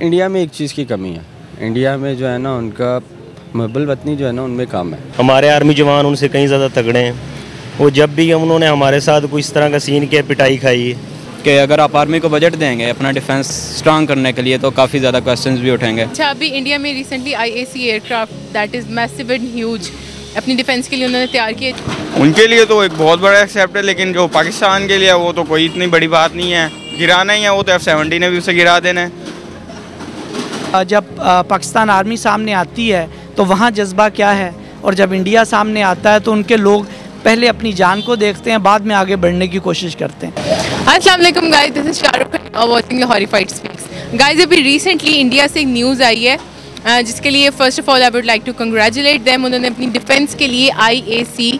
India में एक चीज़ की कमी है, इंडिया में जो है ना उनका महबूल वतनी जो है ना उनमें कम है। हमारे आर्मी जवान उनसे कहीं ज़्यादा तगड़े हैं। वो जब भी उन्होंने हमारे साथ कोई इस तरह का सीन किया, पिटाई खाई है कि अगर आप आर्मी को बजट देंगे अपना डिफेंस स्ट्रांग करने के लिए तो काफ़ी ज़्यादा क्वेश्चंस भी उठेंगे। अच्छा, अभी इंडिया में recently IAC aircraft that is massive and huge अपनी डिफेंस के लिए उन्होंने तैयार किए। उनके लिए तो एक बहुत बड़ा एक्सेप्ट है, लेकिन जो पाकिस्तान के लिए वो तो कोई इतनी बड़ी बात नहीं है, गिराना ही है, वो तो F-17 ने भी उसे गिरा देना है। जब पाकिस्तान आर्मी सामने आती है तो वहाँ जज्बा क्या है, और जब इंडिया सामने आता है तो उनके लोग पहले अपनी जान को देखते हैं, बाद में आगे बढ़ने की कोशिश करते हैं। अस्सलाम वालेकुम guys, this is Shahrukh Khan watching horrified speaks. Guys, अभी रिसेंटली इंडिया से एक न्यूज़ आई है जिसके लिए first of all I would like to congratulate them. उन्होंने अपनी डिफेंस के लिए IAC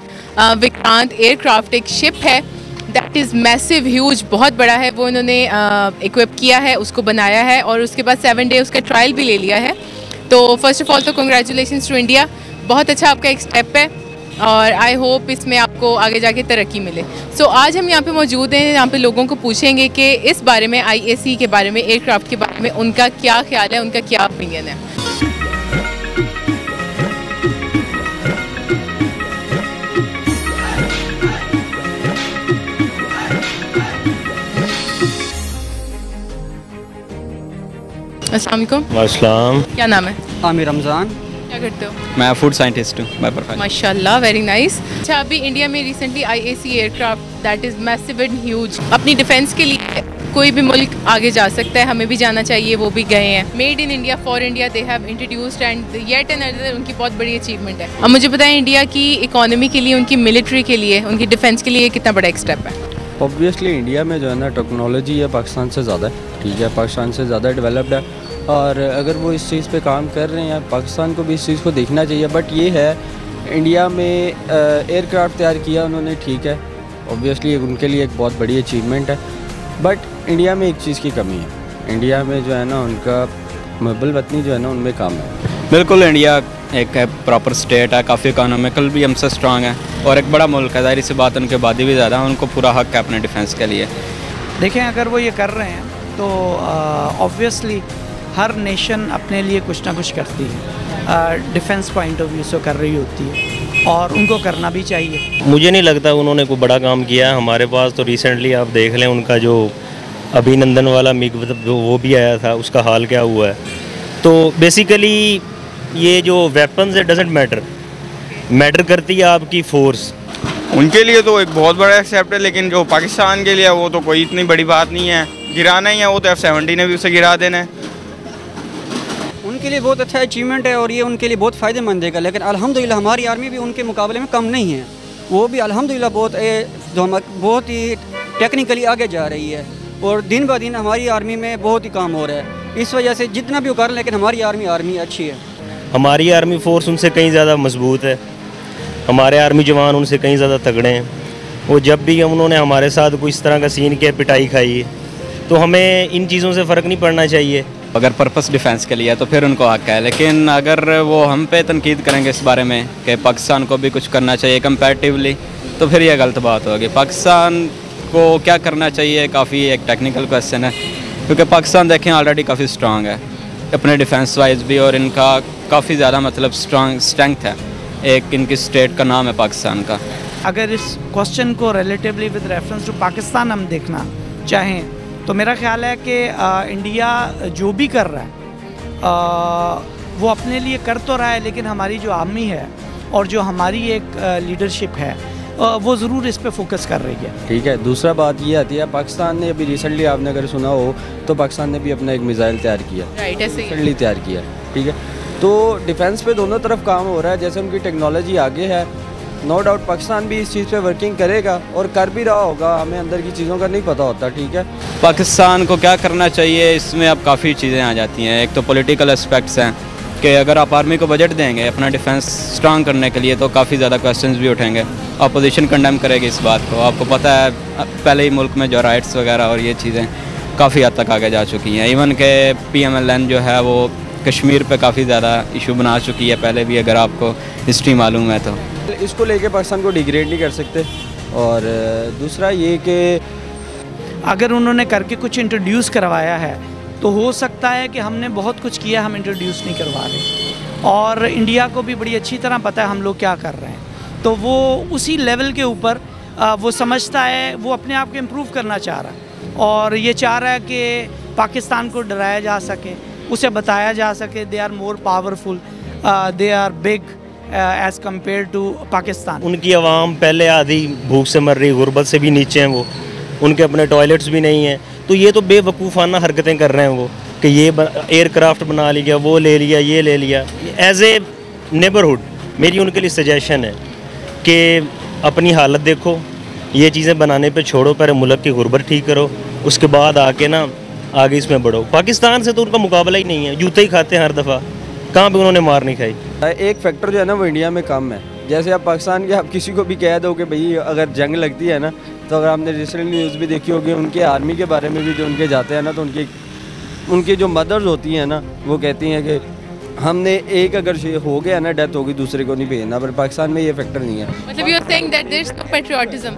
विक्रांत एयरक्राफ्ट, एक शिप है दैट इज़ मैसिव ह्यूज, बहुत बड़ा है, वो इन्होंने इक्विप किया है, उसको बनाया है और उसके बाद 7 डे उसका ट्रायल भी ले लिया है। तो फर्स्ट ऑफ ऑल तो कंग्रेचुलेशंस टू इंडिया, बहुत अच्छा आपका एक स्टेप है और आई होप इसमें आपको आगे जाके तरक्की मिले। सो आज हम यहाँ पे मौजूद हैं, यहाँ पे लोगों को पूछेंगे कि इस बारे में, IAC के बारे में, एयरक्राफ्ट के बारे में उनका क्या ख्याल है, उनका क्या ओपिनियन है। अस्सलाम वालेकुम। अस्सलाम। क्या नाम है? आमिर रमज़ान। क्या करते हो? मैं फूड साइंटिस्ट हूँ बाय प्रोफेशन। माशाल्लाह, वेरी नाइस। अच्छा, अभी इंडिया में recently IAC aircraft that is massive and huge अपनी डिफेंस के लिए कोई भी मुल्क आगे जा सकता है, हमें भी जाना चाहिए, वो भी गए हैं। Made in India for India they have introduced and yet another उनकी बहुत बड़ी अचीवमेंट है। अब मुझे बताएं, इंडिया की इकोनॉमी के लिए, उनकी मिलिट्री के लिए, उनकी डिफेंस के लिए कितना बड़ा एक स्टेप है? ऑब्वियसली इंडिया में जो है ना टेक्नोलॉजी है पाकिस्तान से ज़्यादा है, ठीक है, पाकिस्तान से ज़्यादा डेवलप्ड है और अगर वो इस चीज़ पे काम कर रहे हैं, पाकिस्तान को भी इस चीज़ को देखना चाहिए। बट ये है, इंडिया में एयरक्राफ्ट तैयार किया उन्होंने, ठीक है, ऑब्वियसली उनके लिए एक बहुत बड़ी अचीवमेंट है। बट इंडिया में एक चीज़ की कमी है, इंडिया में जो है ना उनका महबूल वतनी जो है ना उनमें कम है। बिल्कुल, इंडिया एक प्रॉपर स्टेट है, काफ़ी इकोनॉमिकल भी हमसे स्ट्रांग है और एक बड़ा मुल्क है, जाहिर सी बात उनके आबादी भी ज़्यादा है, उनको पूरा हक है अपने डिफेंस के लिए। देखें, अगर वो ये कर रहे हैं तो ऑब्वियसली हर नेशन अपने लिए कुछ ना कुछ करती है, डिफेंस पॉइंट ऑफ व्यू से कर रही होती है और उनको करना भी चाहिए। मुझे नहीं लगता उन्होंने कोई बड़ा काम किया है। हमारे पास तो रिसेंटली आप देख लें, उनका जो अभिनंदन वाला मिग वो भी आया था, उसका हाल क्या हुआ है। तो बेसिकली ये जो वेपन्स है डजेंट मैटर करती है आपकी फोर्स। उनके लिए तो एक बहुत बड़ा एक्सेप्ट है, लेकिन जो पाकिस्तान के लिए वो तो कोई इतनी बड़ी बात नहीं है, गिराना ही है, वो तो F-17 ने भी उसे गिरा देना है। उनके लिए बहुत अच्छा अचीवमेंट है और ये उनके लिए बहुत फ़ायदेमंद है, लेकिन अल्हम्दुलिल्लाह हमारी आर्मी भी उनके मुकाबले में कम नहीं है। वो भी अल्हम्दुलिल्लाह बहुत ही टेक्निकली आगे जा रही है और दिन ब दिन हमारी आर्मी में बहुत ही काम हो रहा है। इस वजह से जितना भी वो कर, लेकिन हमारी आर्मी अच्छी है। हमारी आर्मी फोर्स उनसे कहीं ज़्यादा मजबूत है, हमारे आर्मी जवान उनसे कहीं ज़्यादा तगड़े हैं। वो जब भी उन्होंने हमारे साथ कोई इस तरह का सीन किया, पिटाई खाई है, तो हमें इन चीज़ों से फ़र्क नहीं पड़ना चाहिए। अगर पर्पस डिफेंस के लिए है तो फिर उनको हक है, लेकिन अगर वो हम पे तनकीद करेंगे इस बारे में कि पाकिस्तान को भी कुछ करना चाहिए कंपैरेटिवली, तो फिर ये गलत बात होगी। पाकिस्तान को क्या करना चाहिए काफ़ी एक टेक्निकल क्वेश्चन है, क्योंकि पाकिस्तान देखें ऑलरेडी काफ़ी स्ट्रांग है अपने डिफेंस वाइज भी और इनका काफ़ी ज़्यादा मतलब स्ट्रेंथ है, एक इनकी स्टेट का नाम है पाकिस्तान का। अगर इस क्वेश्चन को relatively with reference to Pakistan हम देखना चाहें तो मेरा ख्याल है कि इंडिया जो भी कर रहा है वो अपने लिए कर तो रहा है, लेकिन हमारी जो आर्मी है और जो हमारी एक लीडरशिप है वो ज़रूर इस पे फोकस कर रही है, ठीक है। दूसरा बात ये आती है, पाकिस्तान ने अभी रिसेंटली, आपने अगर सुना हो तो पाकिस्तान ने भी अपना एक मिसाइल तैयार किया, राइट, ऐसे ही रिसेंटली तैयार किया, ठीक है। तो डिफेंस पे दोनों तरफ काम हो रहा है, जैसे उनकी टेक्नोलॉजी आगे है, नो डाउट पाकिस्तान भी इस चीज़ पे वर्किंग करेगा और कर भी रहा होगा, हमें अंदर की चीज़ों का नहीं पता होता, ठीक है। पाकिस्तान को क्या करना चाहिए, इसमें अब काफ़ी चीज़ें आ जाती हैं। एक तो पॉलिटिकल एस्पेक्ट्स हैं कि अगर आप आर्मी को बजट देंगे अपना डिफेंस स्ट्रांग करने के लिए तो काफ़ी ज़्यादा क्वेश्चंस भी उठेंगे। अपोजिशन कंडेम करेगी इस बात को, आपको पता है पहले ही मुल्क में जो राइट्स वगैरह और ये चीज़ें काफ़ी हद तक आगे जा चुकी हैं। इवन के PMLN जो है वो कश्मीर पे काफ़ी ज़्यादा इशू बना चुकी है पहले भी, अगर आपको हिस्ट्री मालूम है तो। इसको लेके पाकिस्तान को डिग्रेड नहीं कर सकते। और दूसरा ये कि अगर उन्होंने करके कुछ इंट्रोड्यूस करवाया है तो हो सकता है कि हमने बहुत कुछ किया, हम इंट्रोड्यूस नहीं करवा रहे, और इंडिया को भी बड़ी अच्छी तरह पता है हम लोग क्या कर रहे हैं। तो वो उसी लेवल के ऊपर वो समझता है, वो अपने आप को इम्प्रूव करना चाह रहा है, और ये चाह रहा है कि पाकिस्तान को डराया जा सके, उसे बताया जा सके they are more powerful, they are big as compare to Pakistan. उनकी आवाम पहले आधी भूख से मर रही, गुर्बत से भी नीचे हैं वो, उनके अपने टॉयलेट्स भी नहीं हैं। तो ये तो बेवकूफ़ाना हरकतें कर रहे हैं वो, कि ये एयरक्राफ्ट बना लिया, वो ले लिया, ये ले लिया। एज ए नेबरहुड मेरी उनके लिए सजेशन है कि अपनी हालत देखो, ये चीज़ें बनाने पे छोड़ो, पहले मुल्क की गुर्बत ठीक करो, उसके बाद आके ना आगे इसमें बढ़ो। पाकिस्तान से तो उनका मुकाबला ही नहीं है, जूते ही खाते हैं हर दफ़ा, कहाँ पे उन्होंने मार नहीं खाई। एक फैक्टर जो है ना वो इंडिया में कम है। जैसे आप पाकिस्तान के आप किसी को भी कह दो कि भाई अगर जंग लगती है ना, तो अगर आपने रिसेंट न्यूज़ भी देखी होगी उनके आर्मी के बारे में भी, जो उनके जाते हैं ना, तो उनकी जो मदर्स होती हैं ना, वो कहती हैं कि हमने एक अगर हो गया ना डेथ होगी, दूसरे को नहीं भेजना। पर पाकिस्तान में ये फैक्टर नहीं है। मतलब you are saying that there is no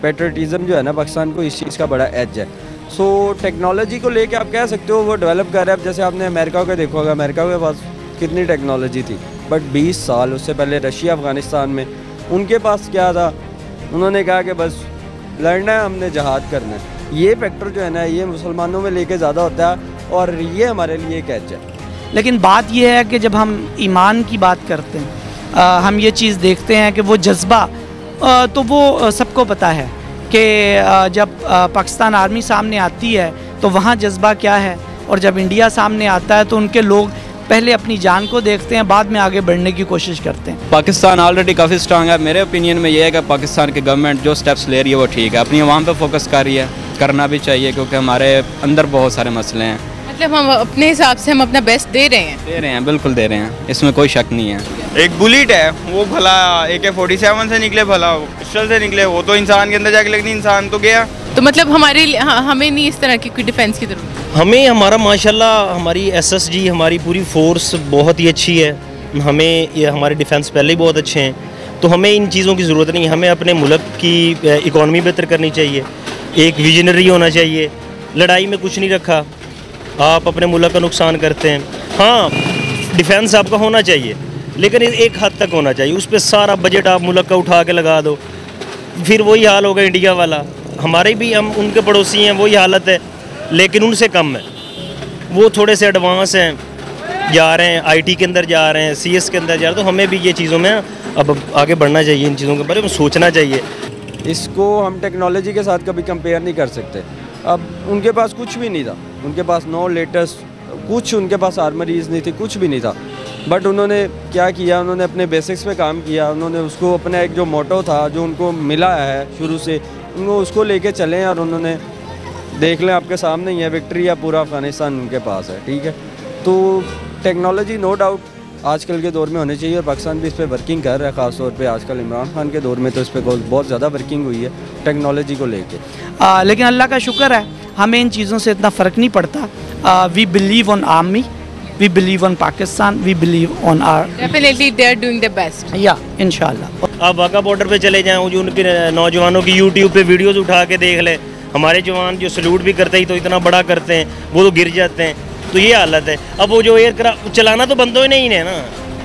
patriotism जो है ना पाकिस्तान को इस चीज़ का बड़ा एज है। सो टेक्नोलॉजी को लेके आप कह सकते हो वो डेवलप कर रहे हैं। अब जैसे आपने अमेरिका को देखा होगा, अमेरिका के पास कितनी टेक्नोलॉजी थी, बट 20 साल उससे पहले रशिया अफ़गानिस्तान में उनके पास क्या था, उन्होंने कहा कि बस लड़ना है, हमने जहाद करना है। ये फैक्टर जो है ना ये मुसलमानों में लेके ज़्यादा होता है, और ये हमारे लिए एक एज है। लेकिन बात यह है कि जब हम ईमान की बात करते हैं, हम ये चीज़ देखते हैं कि वो जज्बा, तो वो सबको पता है कि जब पाकिस्तान आर्मी सामने आती है तो वहाँ जज्बा क्या है, और जब इंडिया सामने आता है तो उनके लोग पहले अपनी जान को देखते हैं, बाद में आगे बढ़ने की कोशिश करते हैं। पाकिस्तान ऑलरेडी काफ़ी स्ट्रांग है। मेरे ओपिनियन में ये है कि पाकिस्तान की गवर्नमेंट जो स्टेप्स ले रही है वो ठीक है, अपनी आवाम पे फोकस कर रही है, करना भी चाहिए, क्योंकि हमारे अंदर बहुत सारे मसले हैं। मतलब हम अपने हिसाब से हम अपना बेस्ट दे रहे हैं, बिल्कुल दे रहे हैं, इसमें कोई शक नहीं है। एक बुलेट है वो भला AK-47 से निकले, भला पिस्टल से निकले, वो तो इंसान के अंदर जाके लगनी, इंसान तो गया। तो मतलब हमें नहीं इस तरह की डिफेंस की जरूरत। हमें हमारा माशाल्लाह हमारी SSG हमारी पूरी फोर्स बहुत ही अच्छी है, हमें ये हमारे डिफेंस पहले ही बहुत अच्छे हैं, तो हमें इन चीज़ों की ज़रूरत नहीं। हमें अपने मुल्क की इकॉनमी बेहतर करनी चाहिए, एक विजनरी होना चाहिए। लड़ाई में कुछ नहीं रखा, आप अपने मुल्क का नुकसान करते हैं। हाँ, डिफेंस आपका होना चाहिए, लेकिन एक हद तक होना चाहिए। उस पर सारा बजट आप मुल्क का उठा के लगा दो, फिर वही हाल होगा इंडिया वाला। हमारे भी, हम उनके पड़ोसी हैं, वही हालत है, लेकिन उनसे कम है। वो थोड़े से एडवांस हैं, जा रहे हैं IT के अंदर, जा रहे हैं CS के अंदर जा रहे हैं। तो हमें भी ये चीज़ों में अब आगे बढ़ना चाहिए, इन चीज़ों के बारे में सोचना चाहिए। इसको हम टेक्नोलॉजी के साथ कभी कंपेयर नहीं कर सकते। अब उनके पास कुछ भी नहीं था, उनके पास नो लेटेस्ट कुछ, उनके पास आर्मरीज नहीं थी, कुछ भी नहीं था। बट उन्होंने क्या किया, उन्होंने अपने बेसिक्स पे काम किया। उन्होंने उसको अपना एक जो मोटो था जो उनको मिला है शुरू से, उनको उसको लेके चले हैं, और उन्होंने देख लें आपके सामने ही है, विक्ट्री या पूरा अफ़गानिस्तान उनके पास है। ठीक है, तो टेक्नोलॉजी नो डाउट आजकल के दौर में होनी चाहिए, और पाकिस्तान भी इस पर वर्किंग कर रहा है। ख़ास तौर पे आजकल इमरान खान के दौर में तो इस पर बहुत ज़्यादा वर्किंग हुई है टेक्नोलॉजी को लेके। लेकिन अल्लाह का शुक्र है हमें इन चीज़ों से इतना फ़र्क नहीं पड़ता। We believe on army, we believe on Pakistan, we believe on our, definitely they are doing the best, या इंशाल्लाह। आप वाघा बॉर्डर पे चले जाएँ, जो उनके नौजवानों की YouTube पे वीडियोज़ उठा के देख लें। हमारे जवान जो सैल्यूट भी करते ही तो इतना बड़ा करते हैं, वो तो गिर जाते हैं। तो ये हालत है। अब वो जो एयरक्राफ्ट चलाना तो बंदों ही नहीं है ना,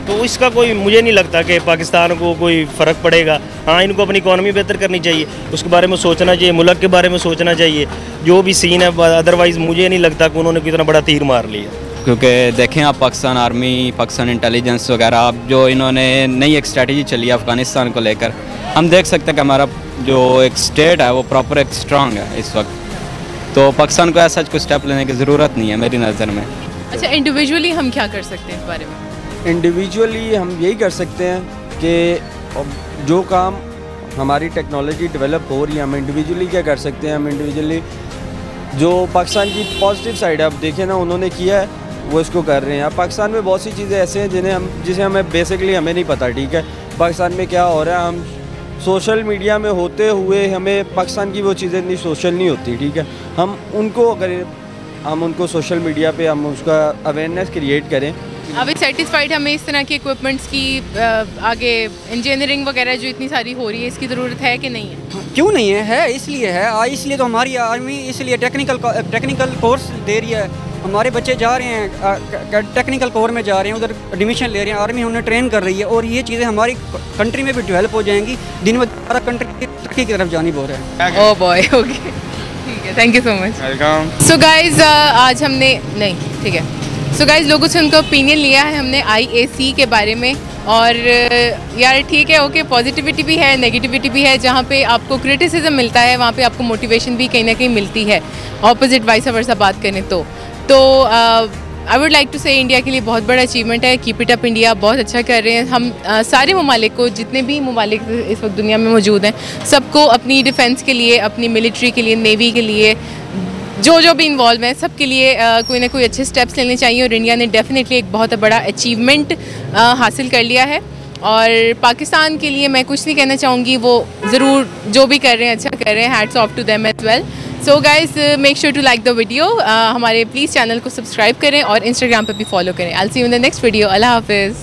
तो इसका कोई, मुझे नहीं लगता कि पाकिस्तान को कोई फ़र्क पड़ेगा। हाँ, इनको अपनी इकॉनमी बेहतर करनी चाहिए, उसके बारे में सोचना चाहिए, मुल्क के बारे में सोचना चाहिए, जो भी सीन है। अदरवाइज़ मुझे नहीं लगता कि उन्होंने कितना बड़ा तीर मार लिया। क्योंकि देखें आप, पाकिस्तान आर्मी, पाकिस्तान इंटेलिजेंस वगैरह, अब जो इन्होंने नई एक स्ट्रेटजी चली है अफ़गानिस्तान को लेकर, हम देख सकते हैं कि हमारा जो एक स्टेट है वो प्रॉपर एक स्ट्रांग है इस वक्त। तो पाकिस्तान को ऐसा कोई स्टेप लेने की ज़रूरत नहीं है मेरी नज़र में। अच्छा, इंडिविजुअली हम क्या कर सकते हैं इस बारे में? इंडिविजुअली हम यही कर सकते हैं कि जो काम हमारी टेक्नोलॉजी डेवलप हो रही है, हम इंडिविजुअली क्या कर सकते हैं। हम इंडिविजुअली जो पाकिस्तान की पॉजिटिव साइड है, अब देखें ना, उन्होंने किया है, वो इसको कर रहे हैं। अब पाकिस्तान में बहुत सी चीज़ें ऐसे हैं जिसे हमें बेसिकली हमें नहीं पता। ठीक है, पाकिस्तान में क्या हो रहा है, हम सोशल मीडिया में होते हुए हमें पाकिस्तान की वो चीज़ें इतनी सोशल नहीं होती। ठीक है, हम उनको सोशल मीडिया पे हम उसका अवेयरनेस क्रिएट करें। अभी सेटिस्फाइड हमें इस तरह के इक्विपमेंट्स की आगे इंजीनियरिंग वगैरह जो इतनी सारी हो रही है, इसकी ज़रूरत है कि नहीं है? क्यों नहीं है, इसलिए है। इसलिए तो हमारी आर्मी इसलिए टेक्निकल कोर्स दे रही है हमारे बच्चे जा रहे हैं टेक्निकल कोर में जा रहे हैं, उधर एडमिशन ले रहे हैं, आर्मी उन्हें ट्रेन कर रही है और ये चीज़ें हमारी कंट्री में भी डेवलप हो जाएंगी, दिन ब दिन हमारा कंट्री तरक्की की तरफ जानी हो रहा है। ओह बॉय, ओके, ठीक है, thank you so much. Welcome. So guys आज हमने नहीं, ठीक है, सो गाइज लोगों से उनका ओपिनियन लिया है हमने IAC के बारे में, और यार ठीक है, ओके, पॉजिटिविटी भी है, नेगेटिविटी भी है, जहाँ पे आपको क्रिटिसिज्म मिलता है वहाँ पे आपको मोटिवेशन भी कहीं ना कहीं मिलती है, ऑपोजिट वाइस वर्सा बात करें तो आई वुड लाइक टू से इंडिया के लिए बहुत बड़ा अचीवमेंट है, कीप इट अप इंडिया, बहुत अच्छा कर रहे हैं हम। सारे ममालिक को, जितने भी ममालिक इस वक्त दुनिया में मौजूद हैं, सबको अपनी डिफेंस के लिए, अपनी मिलिट्री के लिए, नेवी के लिए, जो भी इन्वॉल्व हैं, सबके लिए कोई ना कोई अच्छे स्टेप्स लेने चाहिए, और इंडिया ने डेफिनेटली एक बहुत बड़ा अचीवमेंट हासिल कर लिया है। और पाकिस्तान के लिए मैं कुछ नहीं कहना चाहूँगी, वो ज़रूर जो भी कर रहे हैं अच्छा कर रहे हैं, hats off to them as well. So guys make sure to like the video, हमारे प्लीज़ चैनल को सब्सक्राइब करें और इंस्टाग्राम पर भी फॉलो करें। I will see you in the next video. अल्लाह हाफिज़।